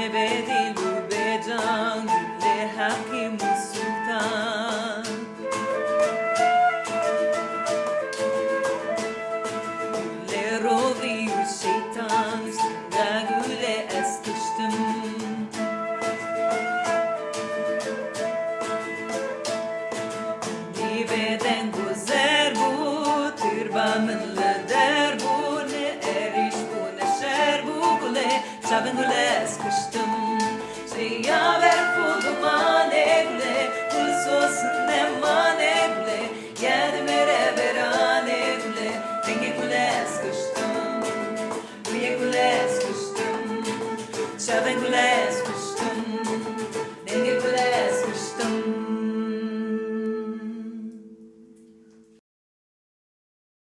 بدل و به جان گل حکیم و سلطان گل روی و şeytan üstünde güle eskiştim Dibeden güzel bu türbanlı der bu ne eriş bu ne şer bu güle şabın güle eskiştim Şeyya ver fulman evle kul sosun ne man evle geldim ere veran evle rengi güle eskiştim Güle eskiştim şabın güle